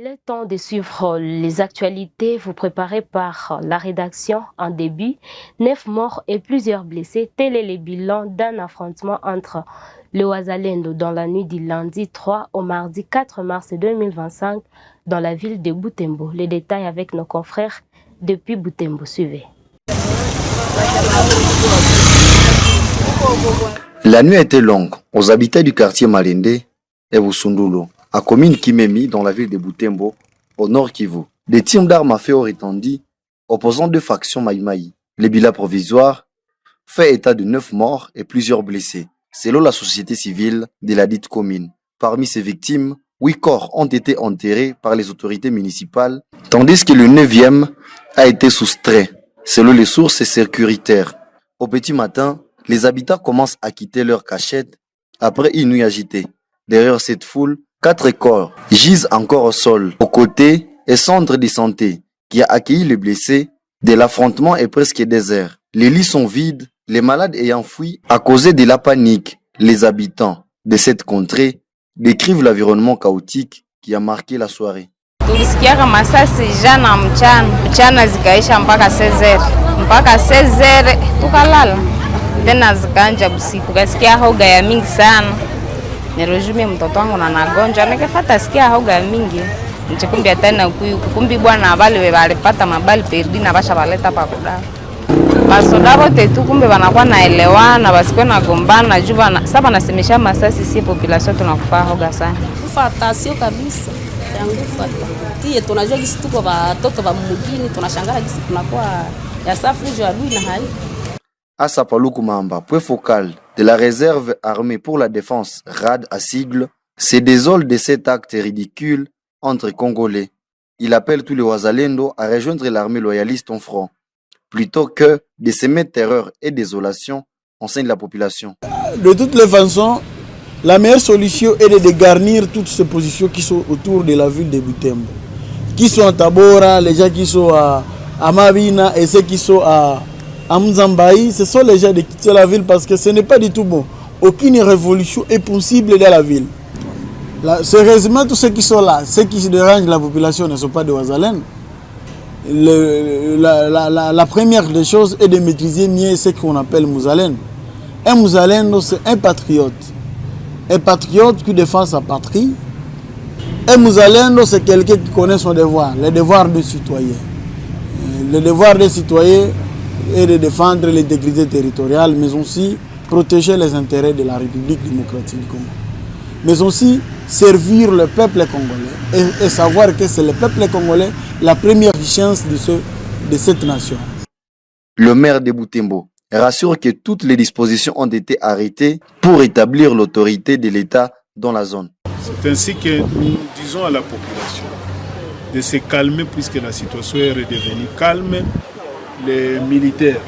Il est temps de suivre les actualités vous préparées par la rédaction en début. 9 morts et plusieurs blessés, tel est le bilan d'un affrontement entre le Wazalendo dans la nuit du lundi 3 au mardi 4 mars 2025 dans la ville de Butembo. Les détails avec nos confrères depuis Butembo. Suivez. La nuit était longue aux habitants du quartier Malende et Busundulo, à commune Kimemi dans la ville de Butembo, au nord Kivu. Des tirs d'armes à feu ont retenti, opposant deux factions Maïmaï. Le bilan provisoire fait état de 9 morts et plusieurs blessés, selon la société civile de la dite commune. Parmi ces victimes, 8 corps ont été enterrés par les autorités municipales, tandis que le 9e a été soustrait, selon les sources sécuritaires. Au petit matin, les habitants commencent à quitter leur cachette après une nuit agitée. Derrière cette foule, 4 corps gisent encore au sol, aux côtés et centre de santé qui a accueilli les blessés. De l'affrontement est presque désert. Les lits sont vides, les malades ayant fui à cause de la panique. Les habitants de cette contrée décrivent l'environnement chaotique qui a marqué la soirée. Tulisikiaka masasi jana mchana zikaisha mpaka 16h tukalala tena zikaanja usiku, tukasikia hoga ya mingi sana. Nirojumie mtoto wangu na nagonjwa, nikafata sikia hoga ya mingi nchikumbia tena kukumbi bwana wale walipata mabali perdi na basha baleta pa kuda basoda wote tu, kumbe wanakuwa naelewana basikuwa nagombana juba sasa nasemesha masasi. Si population tunakufa hoga sana, kufuata sio kabisa yangu fuata tie. Tunajua gisi tuko watoto wa mjini, tunashangara gisi tunakuwa ya safu jo adui na hai. Assa Paluku Mamba, point focal de la réserve armée pour la défense RAD à sigle, se désole de cet acte ridicule entre Congolais. Il appelle tous les Wazalendo à rejoindre l'armée loyaliste en front, plutôt que de semer terreur et désolation au sein de la population. De toutes les façons, la meilleure solution est de dégarnir toutes ces positions qui sont autour de la ville de Butembo, qui sont à Tabora, les gens qui sont à Mabina et ceux qui sont à Mzambaï. Ce sont les gens de quitter la ville parce que ce n'est pas du tout bon. Aucune révolution est possible dans la ville. Sérieusement, tous ceux qui sont là, ceux qui se dérangent la population ne sont pas des Wazalendo. La première des choses est de maîtriser mieux ce qu'on appelle Mouzalendo. Un Mouzalendo, c'est un patriote. Un patriote qui défend sa patrie. Un Mouzalendo, c'est quelqu'un qui connaît son devoir, le devoir des citoyens. Le devoir des citoyens est de défendre l'intégrité territoriale, mais aussi protéger les intérêts de la République démocratique du Congo. Mais aussi servir le peuple congolais et savoir que c'est le peuple congolais la première chance de cette nation. Le maire de Butembo rassure que toutes les dispositions ont été arrêtées pour établir l'autorité de l'État dans la zone. C'est ainsi que nous disons à la population de se calmer puisque la situation est redevenue calme. Les militaires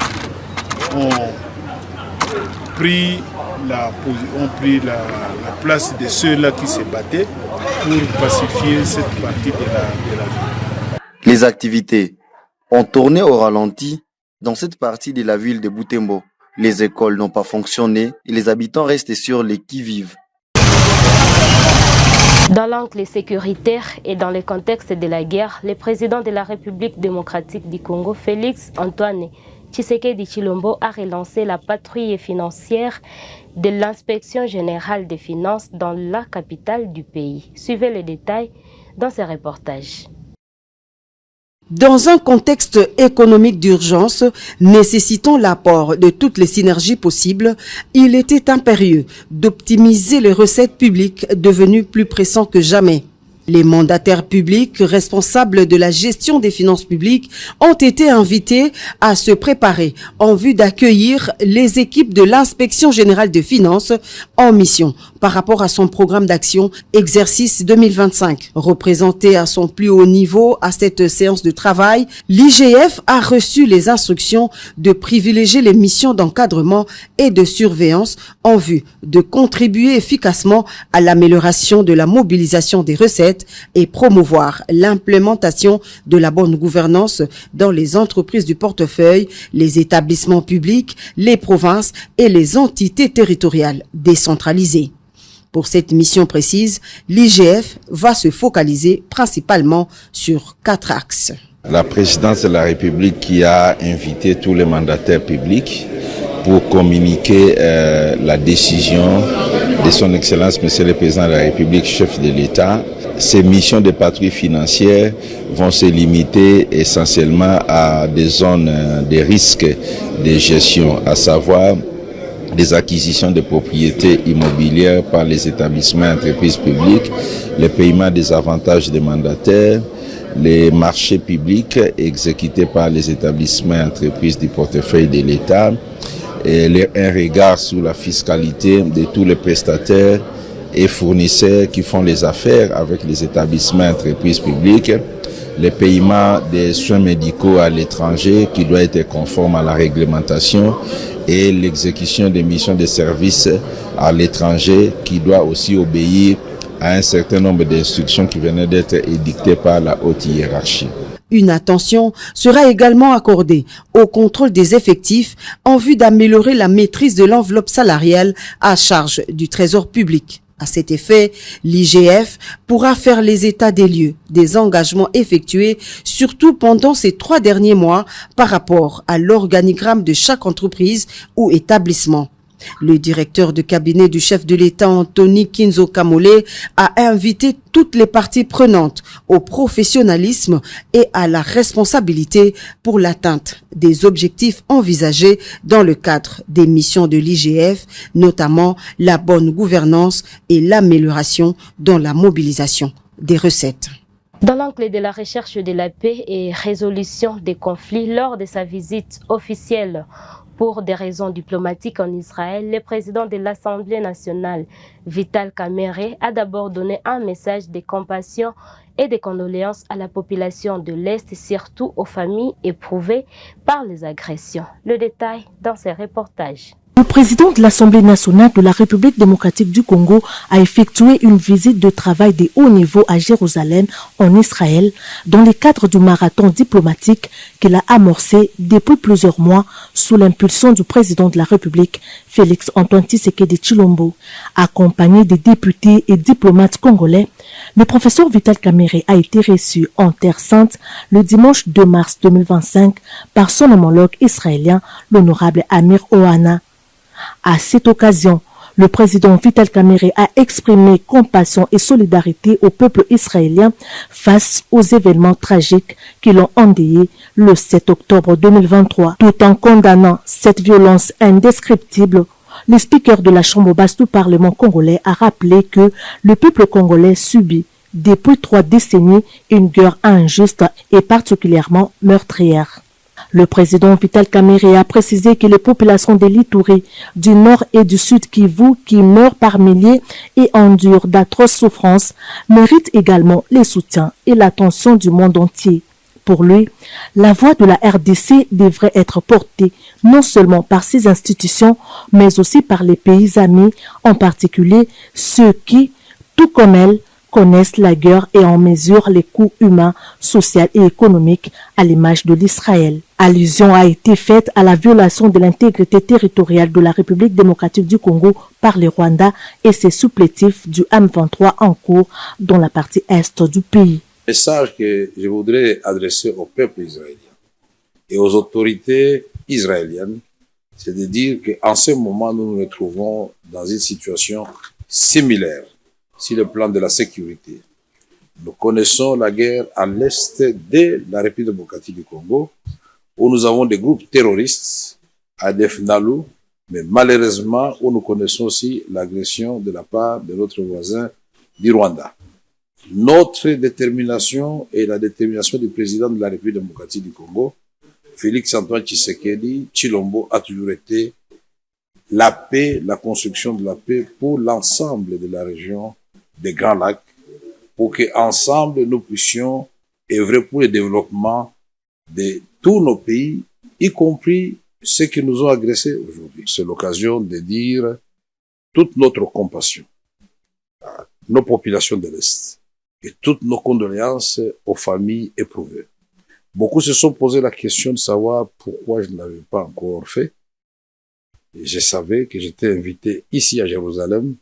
ont pris la place de ceux-là qui se battaient pour pacifier cette partie de la ville. Les activités ont tourné au ralenti dans cette partie de la ville de Butembo. Les écoles n'ont pas fonctionné et les habitants restent sur les qui-vive. Dans l'angle sécuritaire et dans le contexte de la guerre, le président de la République démocratique du Congo, Félix Antoine Tshisekedi Tshilombo, a relancé la patrouille financière de l'inspection générale des finances dans la capitale du pays. Suivez les détails dans ce reportage. Dans un contexte économique d'urgence nécessitant l'apport de toutes les synergies possibles, il était impérieux d'optimiser les recettes publiques devenues plus pressantes que jamais. Les mandataires publics responsables de la gestion des finances publiques ont été invités à se préparer en vue d'accueillir les équipes de l'inspection générale des finances en mission par rapport à son programme d'action exercice 2025. Représenté à son plus haut niveau à cette séance de travail, l'IGF a reçu les instructions de privilégier les missions d'encadrement et de surveillance en vue de contribuer efficacement à l'amélioration de la mobilisation des recettes et promouvoir l'implémentation de la bonne gouvernance dans les entreprises du portefeuille, les établissements publics, les provinces et les entités territoriales décentralisées. Pour cette mission précise, l'IGF va se focaliser principalement sur 4 axes. La présidence de la République qui a invité tous les mandataires publics pour communiquer la décision de son Excellence Monsieur le Président de la République, chef de l'État. Ces missions de patrouille financière vont se limiter essentiellement à des zones de risque de gestion, à savoir des acquisitions de propriétés immobilières par les établissements et entreprises publiques, le paiement des avantages des mandataires, les marchés publics exécutés par les établissements et entreprises du portefeuille de l'État, et un regard sur la fiscalité de tous les prestataires et fournisseurs qui font les affaires avec les établissements et entreprises publiques, le paiement des soins médicaux à l'étranger qui doit être conforme à la réglementation et l'exécution des missions de services à l'étranger qui doit aussi obéir à un certain nombre d'instructions qui venaient d'être édictées par la haute hiérarchie. Une attention sera également accordée au contrôle des effectifs en vue d'améliorer la maîtrise de l'enveloppe salariale à charge du Trésor public. À cet effet, l'IGF pourra faire les états des lieux des engagements effectués, surtout pendant ces 3 derniers mois par rapport à l'organigramme de chaque entreprise ou établissement. Le directeur de cabinet du chef de l'État, Anthony Kinzo Kamole, a invité toutes les parties prenantes au professionnalisme et à la responsabilité pour l'atteinte des objectifs envisagés dans le cadre des missions de l'IGF, notamment la bonne gouvernance et l'amélioration dans la mobilisation des recettes. Dans l'angle de la recherche de la paix et résolution des conflits, lors de sa visite officielle pour des raisons diplomatiques en Israël, le président de l'Assemblée nationale, Vital Kamerhe, a d'abord donné un message de compassion et de condoléances à la population de l'Est et surtout aux familles éprouvées par les agressions. Le détail dans ces reportages. Le président de l'Assemblée nationale de la République démocratique du Congo a effectué une visite de travail de haut niveau à Jérusalem, en Israël, dans le cadre du marathon diplomatique qu'il a amorcé depuis plusieurs mois sous l'impulsion du président de la République, Félix Antoine Tshisekedi Tshilombo. Accompagné des députés et diplomates congolais, le professeur Vital Kamerhe a été reçu en Terre Sainte le dimanche 2 mars 2025 par son homologue israélien, l'honorable Amir Ohana. À cette occasion, le président Vital Kamerhe a exprimé compassion et solidarité au peuple israélien face aux événements tragiques qui l'ont endeuillé le 7 octobre 2023. Tout en condamnant cette violence indescriptible, le speaker de la Chambre basse du Parlement congolais a rappelé que le peuple congolais subit depuis 3 décennies une guerre injuste et particulièrement meurtrière. Le président Vital Kamerhe a précisé que les populations de l'Ituri, du nord et du sud Kivu, qui meurent par milliers et endurent d'atroces souffrances, méritent également les soutiens et l'attention du monde entier. Pour lui, la voix de la RDC devrait être portée non seulement par ses institutions, mais aussi par les pays amis, en particulier ceux qui, tout comme elle, connaissent la guerre et en mesurent les coûts humains, sociaux et économiques à l'image de l'Israël. Allusion a été faite à la violation de l'intégrité territoriale de la République démocratique du Congo par le Rwanda et ses supplétifs du M23 en cours dans la partie est du pays. Le message que je voudrais adresser au peuple israélien et aux autorités israéliennes, c'est de dire qu'en ce moment, nous nous retrouvons dans une situation similaire sur le plan de la sécurité. Nous connaissons la guerre à l'est de la République démocratique du Congo, où nous avons des groupes terroristes, ADF Nalu, mais malheureusement, où nous connaissons aussi l'agression de la part de notre voisin du Rwanda. Notre détermination et la détermination du président de la République démocratique du Congo, Félix Antoine Tshisekedi Tshilombo, a toujours été la paix, la construction de la paix pour l'ensemble de la région des Grands Lacs, pour qu'ensemble nous puissions œuvrer pour le développement de tous nos pays, y compris ceux qui nous ont agressés aujourd'hui. C'est l'occasion de dire toute notre compassion à nos populations de l'Est et toutes nos condoléances aux familles éprouvées. Beaucoup se sont posé la question de savoir pourquoi je ne l'avais pas encore fait. Et je savais que j'étais invité ici à Jérusalem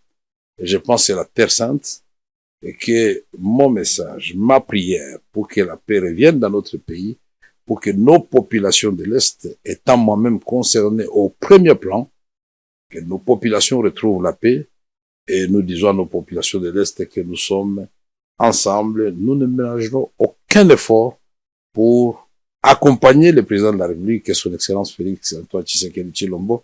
je pense que c'est la Terre Sainte, et que mon message, ma prière pour que la paix revienne dans notre pays, pour que nos populations de l'Est, étant moi-même concernées au premier plan, que nos populations retrouvent la paix, et nous disons à nos populations de l'Est que nous sommes ensemble, nous ne ménagerons aucun effort pour accompagner le président de la République, et son Excellence Félix Antoine Tshisekedi Tshilombo,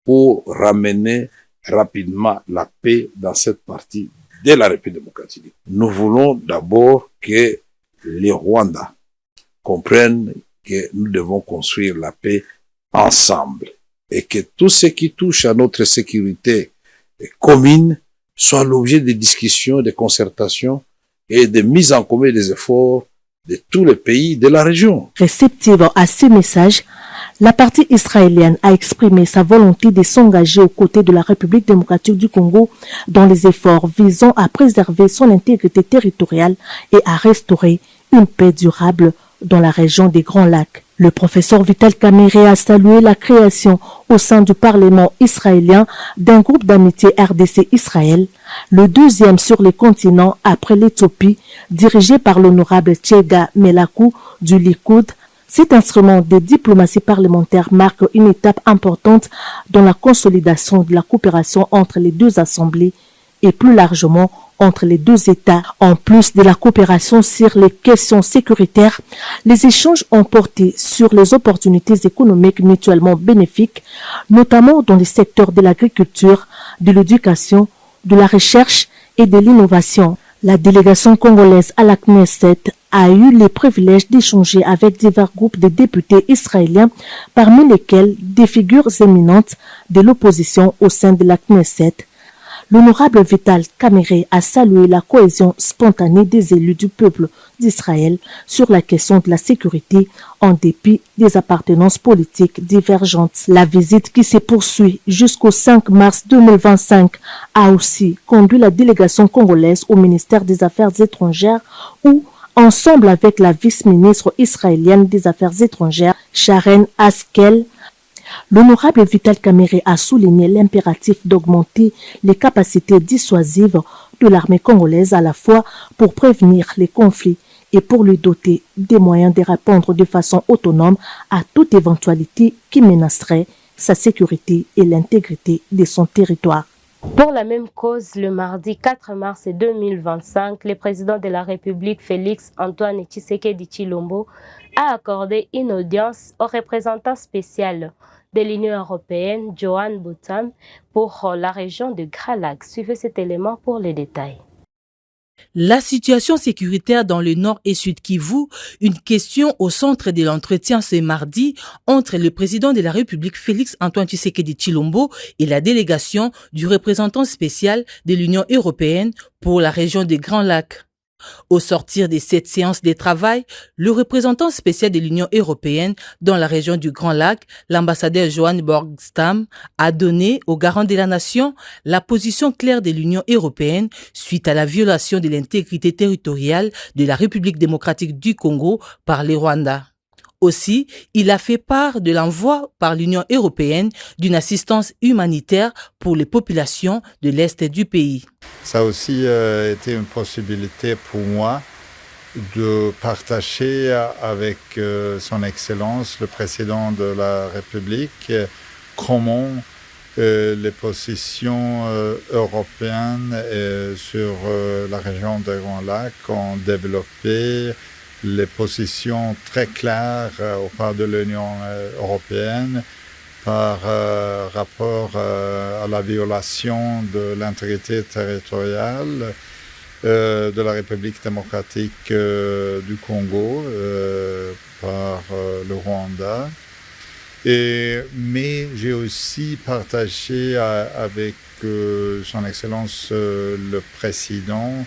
pour ramener rapidement la paix dans cette partie de la République démocratique. Nous voulons d'abord que les Rwandais comprennent que nous devons construire la paix ensemble et que tout ce qui touche à notre sécurité commune soit l'objet de discussions, de concertations et de mise en commun des efforts de tous les pays de la région. Réceptive à ces messages, la partie israélienne a exprimé sa volonté de s'engager aux côtés de la République démocratique du Congo dans les efforts visant à préserver son intégrité territoriale et à restaurer une paix durable dans la région des Grands Lacs. Le professeur Vital Kamerhe a salué la création au sein du Parlement israélien d'un groupe d'amitié RDC-Israël, le deuxième sur le continent après l'Éthiopie, dirigé par l'honorable Tchega Melakou du Likoud. Cet instrument de diplomatie parlementaire marque une étape importante dans la consolidation de la coopération entre les deux assemblées et plus largement entre les deux États. En plus de la coopération sur les questions sécuritaires, les échanges ont porté sur les opportunités économiques mutuellement bénéfiques, notamment dans les secteurs de l'agriculture, de l'éducation, de la recherche et de l'innovation. La délégation congolaise à la Knesset a eu le privilège d'échanger avec divers groupes de députés israéliens, parmi lesquels des figures éminentes de l'opposition au sein de la Knesset. L'honorable Vital Kamerhe a salué la cohésion spontanée des élus du peuple d'Israël sur la question de la sécurité en dépit des appartenances politiques divergentes. La visite qui se poursuit jusqu'au 5 mars 2025 a aussi conduit la délégation congolaise au ministère des Affaires étrangères où, ensemble avec la vice-ministre israélienne des Affaires étrangères, Sharon Haskel, l'honorable Vital Kamerhe a souligné l'impératif d'augmenter les capacités dissuasives de l'armée congolaise à la fois pour prévenir les conflits et pour lui doter des moyens de répondre de façon autonome à toute éventualité qui menacerait sa sécurité et l'intégrité de son territoire. Pour la même cause, le mardi 4 mars 2025, le président de la République Félix Antoine Tshisekedi Tshilombo a accordé une audience au représentant spécial de l'Union européenne, Johan Bottam, pour la région de Grands Lacs. Suivez cet élément pour les détails. La situation sécuritaire dans le nord et sud Kivu, une question au centre de l'entretien ce mardi entre le président de la République Félix Antoine Tshisekedi Tshilombo et la délégation du représentant spécial de l'Union européenne pour la région des Grands Lacs. Au sortir de cette séance de travail, le représentant spécial de l'Union européenne dans la région du Grand Lac, l'ambassadeur Johan Borgstam, a donné aux garants de la nation la position claire de l'Union européenne suite à la violation de l'intégrité territoriale de la République démocratique du Congo par les Rwandais. Aussi, il a fait part de l'envoi par l'Union européenne d'une assistance humanitaire pour les populations de l'Est du pays. Ça a aussi été une possibilité pour moi de partager avec son Excellence, le président de la République, comment les positions européennes sur la région des Grands Lacs ont développé les positions très claires auprès de l'Union européenne par rapport à la violation de l'intégrité territoriale de la République démocratique du Congo par le Rwanda. Mais j'ai aussi partagé avec son Excellence le Président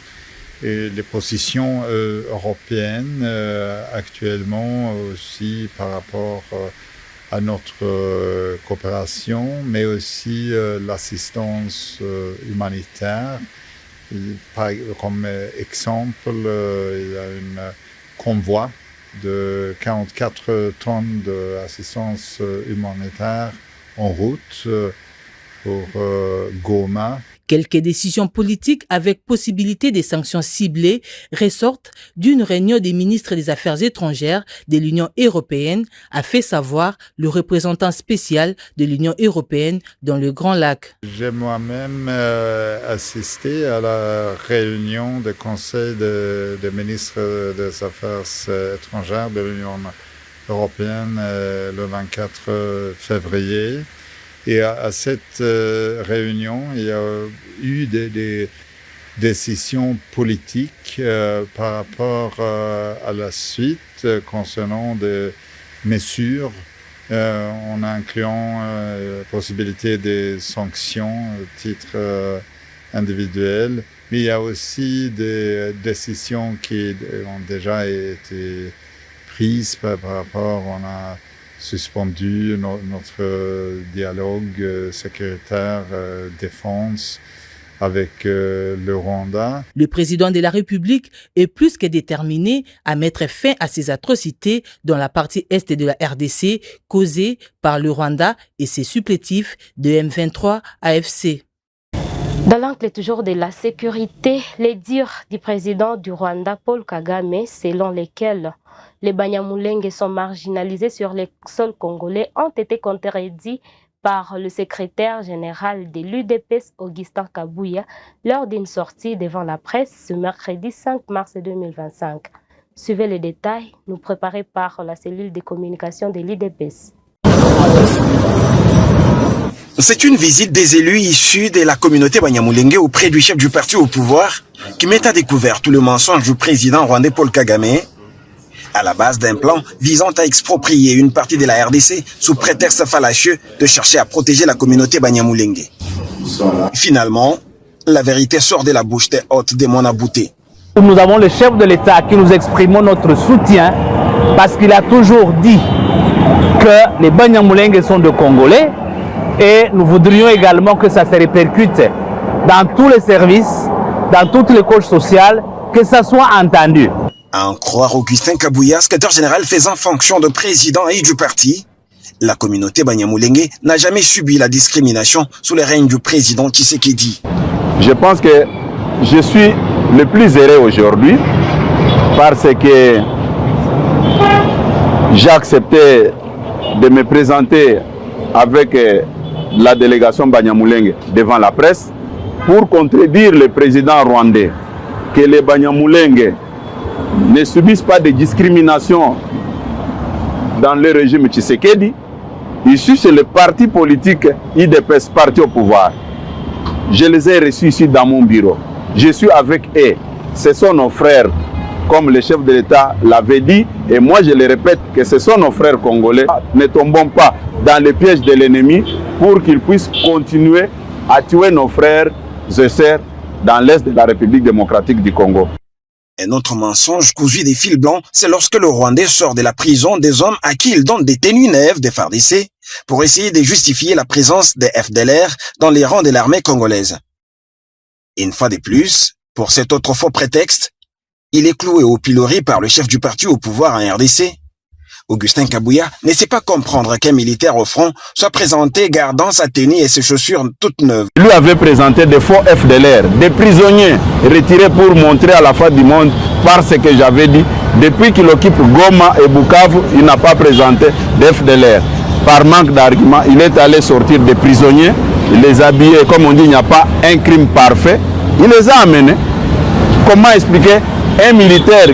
et les positions européennes actuellement aussi par rapport à notre coopération, mais aussi l'assistance humanitaire. Comme exemple, il y a un convoi de 44 tonnes d'assistance humanitaire en route pour Goma. Quelques décisions politiques avec possibilité des sanctions ciblées ressortent d'une réunion des ministres des Affaires étrangères de l'Union européenne, a fait savoir le représentant spécial de l'Union européenne dans le Grand Lac. J'ai moi-même assisté à la réunion du Conseil des ministres des Affaires étrangères de l'Union européenne le 24 février. Et à cette réunion, il y a eu des décisions politiques par rapport à la suite concernant des mesures en incluant la possibilité des sanctions à titre individuel. Mais il y a aussi des décisions qui ont déjà été prises par rapport, on a suspendu notre dialogue sécuritaire défense avec le Rwanda. Le président de la République est plus que déterminé à mettre fin à ces atrocités dans la partie est de la RDC causées par le Rwanda et ses supplétifs de M23 AFC. Dans l'angle toujours de la sécurité, les dires du président du Rwanda, Paul Kagame, selon lesquels les Banyamulenge sont marginalisés sur le sol congolais, ont été contredits par le secrétaire général de l'UDPS, Augustin Kabouya, lors d'une sortie devant la presse ce mercredi 5 mars 2025. Suivez les détails, nous préparés par la cellule de communication de l'UDPS. C'est une visite des élus issus de la communauté Banyamulenge auprès du chef du parti au pouvoir qui met à découvert tout le mensonge du président rwandais Paul Kagame à la base d'un plan visant à exproprier une partie de la RDC sous prétexte fallacieux de chercher à protéger la communauté Banyamulenge. Finalement, la vérité sort de la bouche des hôtes des Monabouté. Nous avons le chef de l'État qui nous exprimons notre soutien parce qu'il a toujours dit que les Banyamulenge sont de Congolais et nous voudrions également que ça se répercute dans tous les services, dans toutes les couches sociales, que ça soit entendu. À en croire Augustin Kabouya, secrétaire général faisant fonction de président et du parti, la communauté Banyamulenge n'a jamais subi la discrimination sous le règne du président Tshisekedi. Je pense que je suis le plus heureux aujourd'hui parce que j'ai accepté de me présenter avec la délégation Banyamulenge devant la presse pour contredire le président rwandais que les Banyamulenge ne subissent pas de discrimination dans le régime Tshisekedi. Ici, c'est le parti politique IDPS, parti au pouvoir. Je les ai reçus ici dans mon bureau. Je suis avec eux. Ce sont nos frères, comme le chef de l'État l'avait dit. Et moi, je le répète, que ce sont nos frères congolais. Ne tombons pas dans les pièges de l'ennemi pour qu'ils puissent continuer à tuer nos frères et sœurs dans l'est de la République démocratique du Congo. Un autre mensonge cousu des fils blancs, c'est lorsque le Rwandais sort de la prison des hommes à qui il donne des tenues neuves des FARDC pour essayer de justifier la présence des FDLR dans les rangs de l'armée congolaise. Une fois de plus, pour cet autre faux prétexte, il est cloué au pilori par le chef du parti au pouvoir en RDC. Augustin Kabouya ne sait pas comprendre qu'un militaire au front soit présenté gardant sa tenue et ses chaussures toutes neuves. Lui avait présenté des faux FDLR, des prisonniers retirés pour montrer à la face du monde parce que j'avais dit, depuis qu'il occupe Goma et Bukavu, il n'a pas présenté d'FDLR. Par manque d'arguments, il est allé sortir des prisonniers, il les a habillés, comme on dit, il n'y a pas un crime parfait, il les a amenés. Comment expliquer un militaire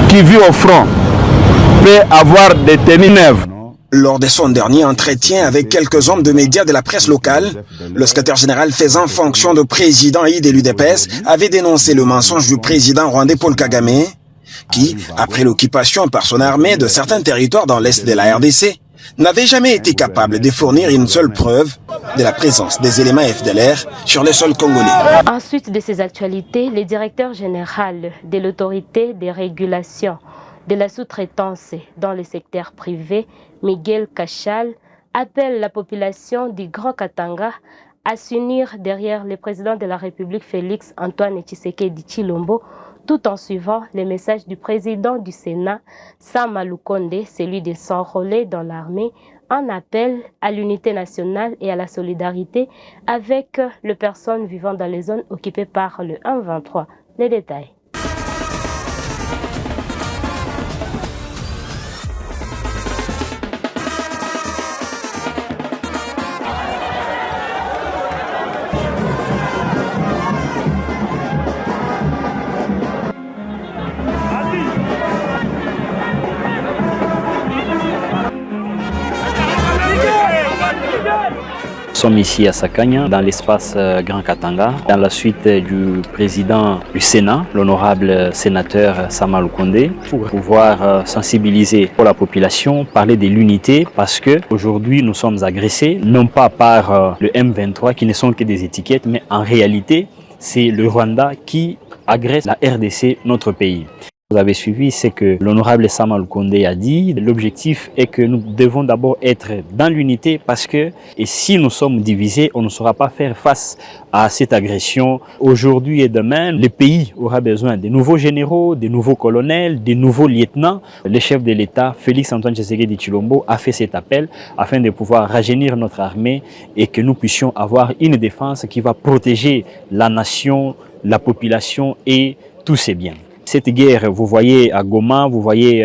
qui vit au front peut avoir des tenues neuves? Lors de son dernier entretien avec quelques hommes de médias de la presse locale, le secrétaire général faisant fonction de président et de l'UDPS avait dénoncé le mensonge du président rwandais Paul Kagame, qui, après l'occupation par son armée de certains territoires dans l'est de la RDC, n'avait jamais été capable de fournir une seule preuve de la présence des éléments FDLR sur le sol congolais. Ensuite de ces actualités, le directeur général de l'autorité de régulation de la sous-traitance dans le secteur privé, Miguel Cachal, appelle la population du Grand Katanga à s'unir derrière le président de la République Félix Antoine Tshisekedi Tshilombo, tout en suivant les messages du président du Sénat, Sama Lukonde, celui de s'enrôler dans l'armée un appel à l'unité nationale et à la solidarité avec les personnes vivant dans les zones occupées par le 1-23. Les détails. Nous sommes ici à Sakanya, dans l'espace Grand Katanga, dans la suite du président du Sénat, l'honorable sénateur Sama Lukonde, pour pouvoir sensibiliser pour la population, parler de l'unité, parce que aujourd'hui nous sommes agressés, non pas par le M23 qui ne sont que des étiquettes, mais en réalité c'est le Rwanda qui agresse la RDC, notre pays. Vous avez suivi ce que l'honorable Sama Lukonde a dit. L'objectif est que nous devons d'abord être dans l'unité parce que et si nous sommes divisés, on ne saura pas faire face à cette agression. Aujourd'hui et demain, le pays aura besoin de nouveaux généraux, de nouveaux colonels, de nouveaux lieutenants. Le chef de l'État, Félix Antoine Tshisekedi Tshilombo, a fait cet appel afin de pouvoir rajeunir notre armée et que nous puissions avoir une défense qui va protéger la nation, la population et tous ses biens. Cette guerre, vous voyez à Goma, vous voyez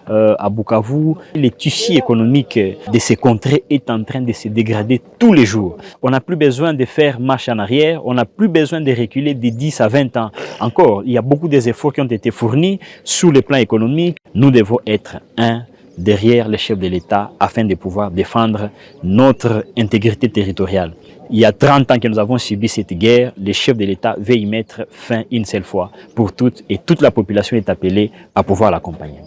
à Bukavu, le tissu économique de ces contrées est en train de se dégrader tous les jours. On n'a plus besoin de faire marche en arrière, on n'a plus besoin de reculer de 10 à 20 ans. Encore, il y a beaucoup d'efforts qui ont été fournis sur le plan économique. Nous devons être derrière les chefs de l'État afin de pouvoir défendre notre intégrité territoriale. Il y a 30 ans que nous avons subi cette guerre, les chefs de l'État veulent y mettre fin une seule fois pour toutes et toute la population est appelée à pouvoir l'accompagner.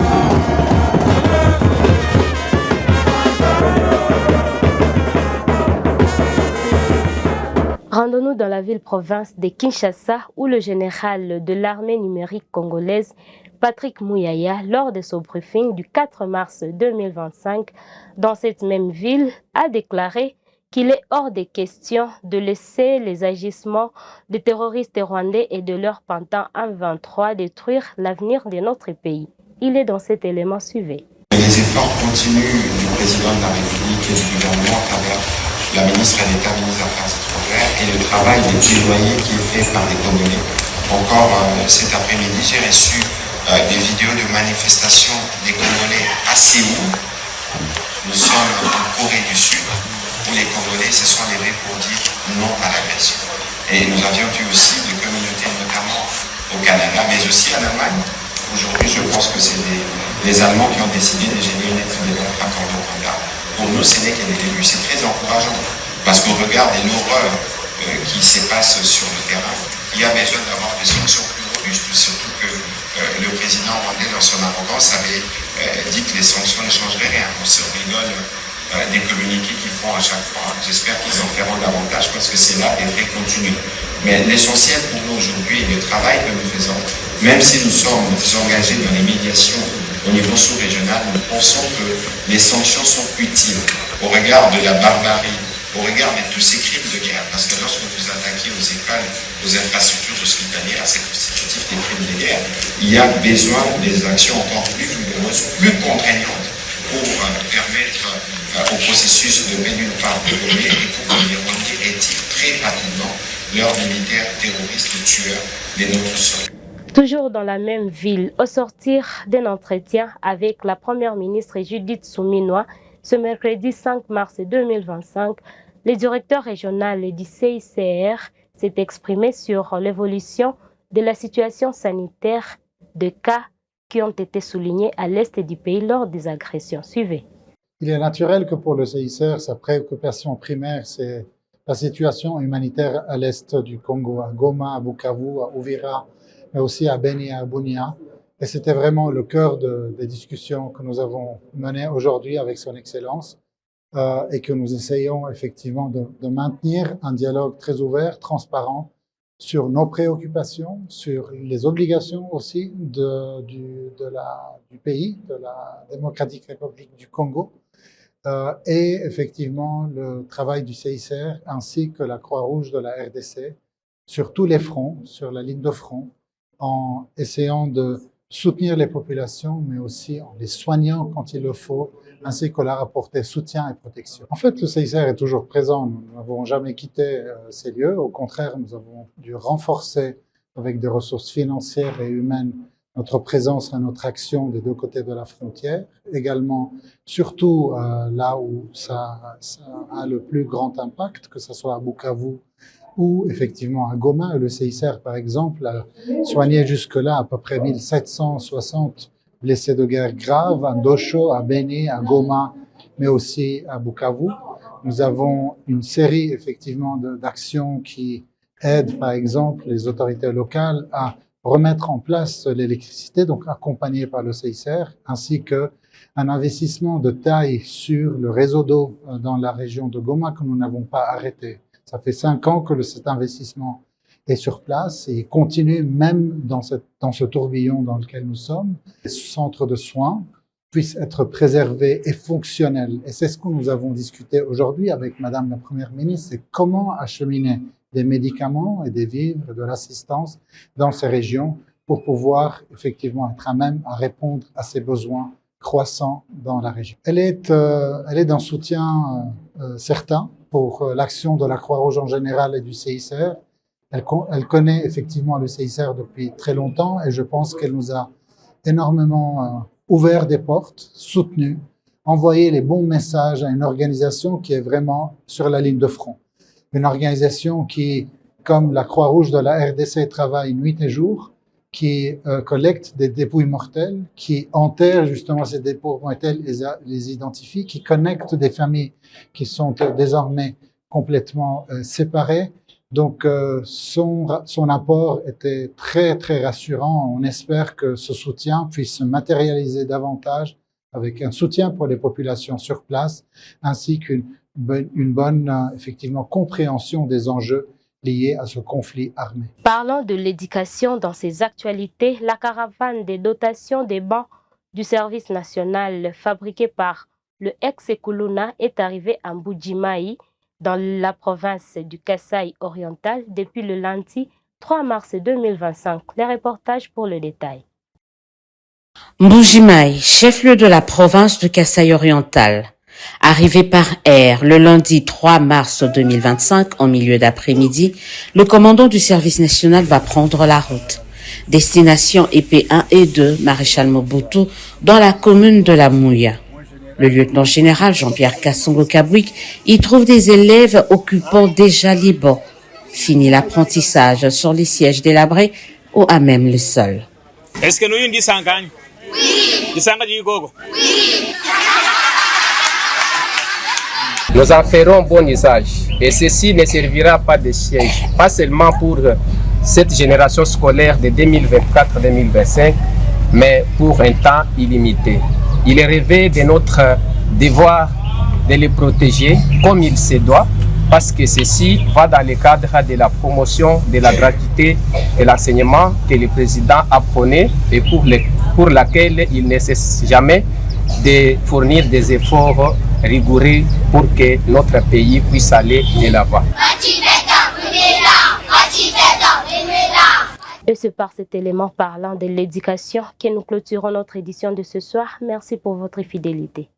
Rendons-nous dans la ville-province de Kinshasa où le général de l'armée numérique congolaise Patrick Mouyaya, lors de son briefing du 4 mars 2025 dans cette même ville, a déclaré qu'il est hors de question de laisser les agissements des terroristes rwandais et de leur pantin M23 détruire l'avenir de notre pays. Il est dans cet élément suivi. Les efforts continus du président de la République et du gouvernement à travers la ministre d'État, ministre des Affaires étrangères et le travail des plaidoyers qui est fait par les Congolais. Encore cet après-midi, j'ai reçu des vidéos de manifestations des Congolais à Séoul. Nous sommes en Corée du Sud, où les Congolais se sont levés pour dire non à l'agression. Et nous avions vu aussi des communautés, notamment au Canada, mais aussi en Allemagne. Aujourd'hui, je pense que c'est les Allemands qui ont décidé de gérer une lettre de lettres accordée au Rwanda. Pour nous, ce n'est que des débuts. C'est très encourageant, parce qu'au regard de l'horreur qui se passe sur le terrain, il y a besoin d'avoir des sanctions plus robustes, surtout que le président rwandais, dans son arrogance, avait dit que les sanctions ne changeraient rien. On se rigole des communiqués qu'ils font à chaque fois. J'espère qu'ils en feront davantage parce que c'est là et devrait continuer. Mais l'essentiel pour nous aujourd'hui est le travail que nous faisons. Même si nous sommes engagés dans les médiations au niveau sous-régional, nous pensons que les sanctions sont utiles au regard de la barbarie, au regard de tous ces crimes de guerre. Parce que lorsque vous attaquez aux écoles, aux infrastructures hospitalières, c'est constitutif des crimes de guerre. Il y a besoin des actions encore plus rigoureuses, plus contraignantes pour permettre au processus de paix d'une part de donner et pour que les Rwandais retirent très rapidement leurs militaires terroristes tueurs de notre sol. Toujours dans la même ville, au sortir d'un entretien avec la première ministre Judith Suminwa, ce mercredi 5 mars 2025, le directeur régional du CICR s'est exprimé sur l'évolution de la situation sanitaire de cas qui ont été soulignés à l'est du pays lors des agressions. Suivez. Il est naturel que pour le CICR, sa préoccupation primaire, c'est la situation humanitaire à l'est du Congo, à Goma, à Bukavu, à Uvira, mais aussi à Beni et à Bunia. Et c'était vraiment le cœur des discussions que nous avons menées aujourd'hui avec son Excellence et que nous essayons effectivement de maintenir un dialogue très ouvert, transparent sur nos préoccupations, sur les obligations aussi du pays, de la Démocratique République du Congo, et effectivement le travail du CICR ainsi que la Croix-Rouge de la RDC sur tous les fronts, sur la ligne de front, en essayant de soutenir les populations, mais aussi en les soignant quand il le faut, ainsi que leur apporter soutien et protection. En fait, le CICR est toujours présent. Nous n'avons jamais quitté ces lieux. Au contraire, nous avons dû renforcer avec des ressources financières et humaines notre présence et notre action des deux côtés de la frontière. Également, surtout là où ça a le plus grand impact, que ce soit à Bukavu ou effectivement à Goma. Le CICR, par exemple, a soigné jusque-là à peu près 1760 blessés de guerre graves à Ndosho, à Beni, à Goma, mais aussi à Bukavu. Nous avons une série effectivement d'actions qui aident, par exemple, les autorités locales à remettre en place l'électricité, donc accompagné par le CICR, ainsi que un investissement de taille sur le réseau d'eau dans la région de Goma que nous n'avons pas arrêté. Ça fait 5 ans que cet investissement est sur place et continue même dans ce tourbillon dans lequel nous sommes. Les centres de soins puissent être préservés et fonctionnels. Et c'est ce que nous avons discuté aujourd'hui avec Madame la Première ministre, c'est comment acheminer des médicaments et des vivres et de l'assistance dans ces régions pour pouvoir effectivement être à même à répondre à ces besoins croissants dans la région. Elle est d'un soutien certain pour l'action de la Croix-Rouge en général et du CICR. Elle connaît effectivement le CICR depuis très longtemps et je pense qu'elle nous a énormément ouvert des portes, soutenu, envoyé les bons messages à une organisation qui est vraiment sur la ligne de front. Une organisation qui, comme la Croix-Rouge de la RDC, travaille nuit et jour, qui collecte des dépouilles mortelles, qui enterre justement ces dépouilles mortelles et les identifie, qui connecte des familles qui sont désormais complètement séparées. Donc, son apport était très, très rassurant. On espère que ce soutien puisse se matérialiser davantage avec un soutien pour les populations sur place, ainsi qu'une bonne effectivement, compréhension des enjeux liés à ce conflit armé. Parlant de l'éducation dans ces actualités, la caravane des dotations des bancs du service national fabriqué par le ex-Ekuluna est arrivée à Mbujimayi, dans la province du Kasaï oriental, depuis le lundi 3 mars 2025. Les reportages pour le détail. Mbujimayi, chef-lieu de la province du Kasaï oriental. Arrivé par air le lundi 3 mars 2025 en milieu d'après-midi, le commandant du service national va prendre la route. Destination EP1 et 2, Maréchal Mobutu, dans la commune de la Mouya. Le lieutenant-général Jean-Pierre Kassongo-Kabouik y trouve des élèves occupant déjà les bancs. Fini l'apprentissage sur les sièges délabrés ou à même le sol. Est-ce que nous y disangons? Oui. Oui. Nous en ferons bon usage et ceci ne servira pas de siège, pas seulement pour cette génération scolaire de 2024-2025, mais pour un temps illimité. Il est rêvé de notre devoir de les protéger comme il se doit, parce que ceci va dans le cadre de la promotion de la gratuité de l'enseignement que le président a prôné et pour laquelle il ne cesse jamais de fournir des efforts rigoureux pour que notre pays puisse aller de l'avant. Et c'est par cet élément parlant de l'éducation que nous clôturons notre édition de ce soir. Merci pour votre fidélité.